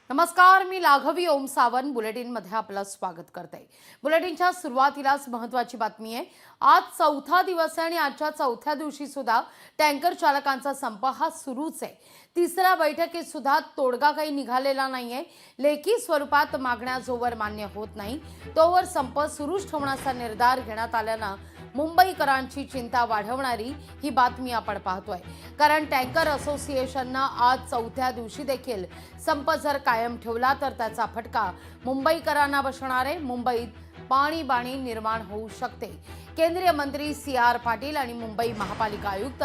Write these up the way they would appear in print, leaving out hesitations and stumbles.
नमस्कार, मी लाघवी ओम सावंत बुलेटिनमध्ये आपलं स्वागत करते। बुलेटिनच्या सुरुवातीलाच महत्त्वाची बातमी आहे। आज चौथा दिवस आहे आणि आजच्या चौथ्या दिवशी सुद्धा टँकर चालकांचा संप हा सुरूच आहे। तिसऱ्या बैठकीत सुद्धा तोडगा काही निघालेला नाहीये। लेखी स्वरूपात मागण्या जोवर मान्य होत नाही तोवर संप सुरूच ठेवण्याचा निर्धार घेण्यात आल्यानं मुंबईकरांची चिंता वाढवणारी ही बातमी आपण पाहतोय। कारण टँकर असोसिएशनने आज चौथ्या दिवशी देखील संप जर कायम ठेवला तर त्याचा फटका मुंबईकरांना बसणार आहे। मुंबईत पाणीबाणी निर्माण होऊ शकते। केंद्रीय मंत्री CR पाटील आणि मुंबई महापालिका आयुक्त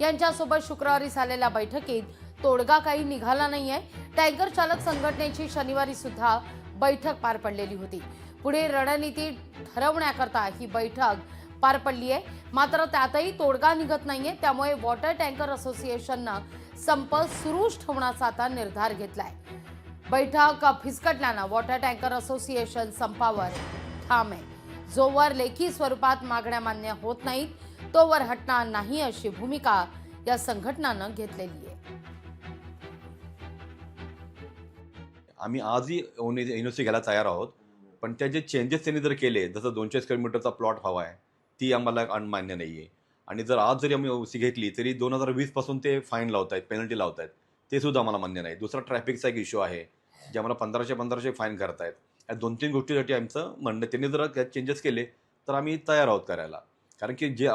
यांच्यासोबत शुक्रवारी झालेल्या बैठकीत तोडगा काही निघाला नाहीये। टँकर चालक संघटनेची शनिवारी सुद्धा बैठक पार पडलेली होती। पुढे रणनीती ठरवण्याकरता ही बैठक पार पडली आहे, मात्र त्यातही तोडगा निघत नाहीये। त्यामुळे वॉटर टँकर असोसिएशनने संप सुरूच ठेवण्याचा आता निर्धार घेतलाय। बैठक फिसकटल्यानं वॉटर टँकर असोसिएशन संपावर ठाम आहे। जोवर लेखी स्वरूपात मागण्या मान्य होत नाहीत तोवर हटणार नाही अशी भूमिका या संघटनानं घेतलेली आहे। आम्ही आजही एनओसी घ्यायला तयार आहोत, पण त्या जे चेंजेस त्यांनी जर केले, जसं 200 स्क्वेअर मीटरचा प्लॉट हवा आहे, ती आम्हाला मान्य नाही आहे। आणि जर आज जरी आम्ही ओसी घेतली तरी 2020 पासून ते फाईन लावतायत, पेनल्टी लावतायत, ते सुद्धा आम्हाला मान्य नाही। दुसरा ट्रॅफिकचा एक इश्यू आहे, जे आम्हाला 1500 फाईन करतायत। या 2-3 गोष्टीसाठी आमचं म्हणणं, त्यांनी जर चेंजेस केले तर आम्ही तयार आहोत करायला। कारण की जे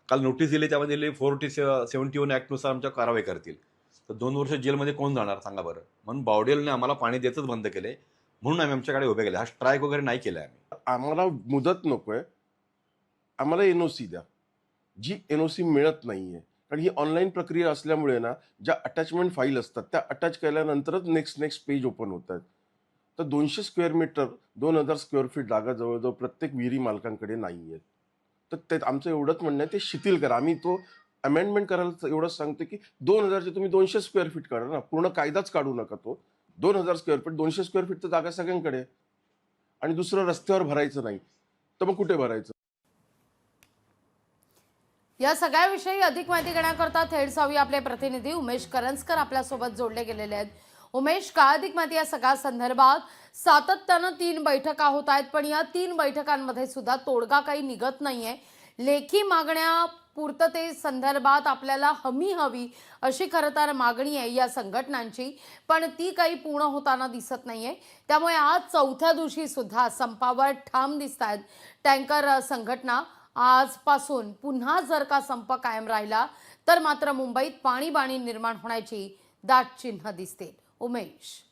काल नोटीस दिली त्यामध्ये दिले 471 ॲक्टनुसार आमच्या कारवाई करतील। तर 2 वर्ष जेलमध्ये कोण जाणार सांगा बरं। म्हणून बावडेलने आम्हाला पाणी द्यायचंच बंद केले, म्हणून आम्ही आमच्याकडे उभे केले। हा स्ट्राईक वगैरे नाही केला आम्ही। आम्हाला मुदत नकोय, आम्हाला एनओसी द्या। जी एनओसी मिळत नाहीये, कारण ही ऑनलाईन प्रक्रिया असल्यामुळे ना, ज्या अटॅचमेंट फाईल असतात त्या अटॅच केल्यानंतरच नेक्स्ट पेज ओपन होत आहेत। तर 200 स्क्वेअर मीटर 2000 स्क्वेअर फीट जागा जवळजवळ प्रत्येक विहिरी मालकांकडे नाही आहेत। तर ते आमचं एवढंच म्हणणं आहे, ते शिथिल करा। आम्ही तो अमेंडमेंट करायला एवढंच सांगतो की 2000चे तुम्ही 200 स्क्वेअर फीट काढा ना, पूर्ण कायदाच काढू नका। तो 2000 स्क्वेअर फीट 200 स्क्वेअर फीट तर जागा सगळ्यांकडे आहे आणि दुसरं रस्त्यावर भरायचं नाही तर मग कुठे भरायचं? या सगळ्याविषयी अधिक माहिती घेण्याकरता थेट जाऊया आपले प्रतिनिधी उमेश करंजकर आपल्यासोबत जोडले गेलेले आहेत। उमेश, काय अधिक माहिती या सगळ्या संदर्भात? सातत्यानं 3 बैठका होत आहेत, पण या 3 बैठकांमध्ये सुद्धा तोडगा काही निघत नाहीये। लेखी मागण्या पूर्तते संदर्भात आपल्याला हमी हवी अशी खरं तर मागणी आहे या संघटनांची, पण ती काही पूर्ण होताना दिसत नाहीये। त्यामुळे आज चौथ्या दिवशी सुद्धा संपावर ठाम दिसतात टँकर संघटना। आजपासून पुन्हा जर का संप कायम राहिला तर मात्र मुंबईत पाणीबाणी निर्माण होण्याची दाट चिन्ह दिसतील। उमेश,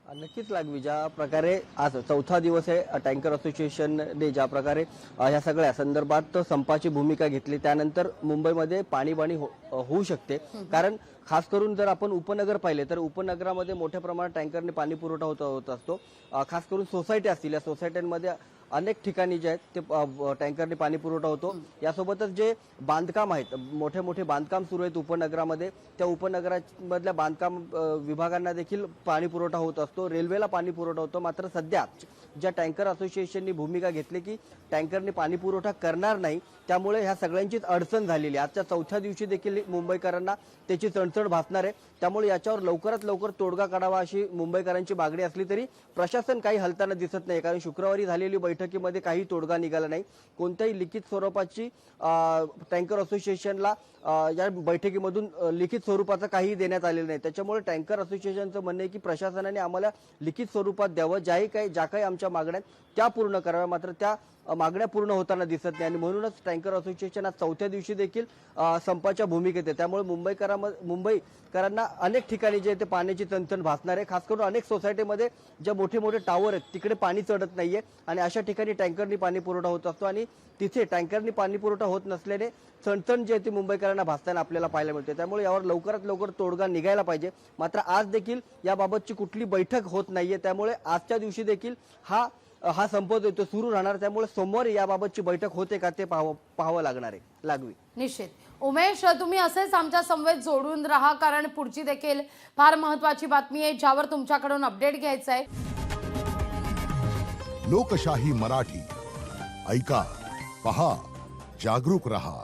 नक्कीच लागवी, ज्या प्रकारे आज चौथा दिवस आहे, टँकर असोसिएशनने ज्या प्रकारे ह्या सगळ्या संदर्भात संपाची भूमिका घेतली, त्यानंतर मुंबईमध्ये पाणीबाणी होऊ शकते। कारण खास करून जर आपण उपनगर पाहिले तर उपनगरामध्ये मोठ्या प्रमाणात टँकरने पाणी पुरवठा होत असतो। खास करून सोसायटी असतील, या सोसायट्यांमध्ये अनेक ठिकाणी जे आहेत ते टँकरने पाणी पुरवठा होतो। यासोबतच जे बांधकाम आहेत, मोठे मोठे बांधकाम सुरू आहेत उपनगरामध्ये, त्या उपनगरामधल्या बांधकाम विभागांना देखील पाणी पुरवठा होत असतो, रेल्वेला पाणी पुरवठा होतो। मात्र सध्या ज्या टँकर असोसिएशननी भूमिका घेतली की टँकरने पाणी पुरवठा करणार नाही, त्यामुळे ह्या सगळ्यांचीच अडचण झालेली आहे। आजच्या चौथ्या दिवशी देखील मुंबईकरांना त्याची चणचण भासणार आहे। त्यामुळे याच्यावर लवकरात लवकर तोडगा काढावा अशी मुंबईकरांची मागणी असली तरी प्रशासन काही हलताना दिसत नाही। कारण शुक्रवारी झालेली बैठकीमध्ये काही तोडगा निघाला नाही। कोणत्याही लिखित स्वरूपाची टँकर असोसिएशनला या बैठकीमधून लिखित स्वरूपाचं काही देण्यात आलेलं नाही। त्याच्यामुळे टँकर असोसिएशनचं म्हणणं आहे की प्रशासनाने आम्हाला लिखित स्वरूपात द्यावं, ज्या काही आमच्या मागण्या त्या पूर्ण कराव्या। मात्र त्या मागण्या पूर्ण होताना दिसत नाही आणि म्हणूनच टँकर असोसिएशन आज चौथ्या दिवशी देखील संपाच्या भूमिकेत आहे। त्यामुळे मुंबईकरांना अनेक ठिकाणी जे ते पाण्याची चणचण भासणार आहे। खास करून अनेक सोसायटीमध्ये ज्या मोठे मोठे टावर आहेत तिकडे पाणी चढत नाहीये आणि अशा ठिकाणी टँकरनी पाणी पुरवठा होत असतो आणि तिथे टँकरनी पाणी पुरवठा होत नसल्याने चणचण जी आहे ती मुंबईकरांना भासताना आपल्याला पाहायला मिळते। त्यामुळे यावर लवकरात लवकर तोडगा निघायला पाहिजे। मात्र आज देखील याबाबतची कुठली बैठक होत नाहीये, त्यामुळे आजच्या दिवशी देखील हा संप जो सुरू राहणार। त्यामुळे सोमवारी याबाबतची बैठक होते का ते पाहावं लागणार आहे। लागवी, निश्चित। उमेश, तुम्ही असेच आमच्या समवेत जोडून राहा, कारण पुढची देखील फार महत्त्वाची बातमी आहे ज्यावर तुमच्याकडून अपडेट घ्यायचं आहे। लोकशाही मराठी, ऐका, पहा, जागरूक रहा।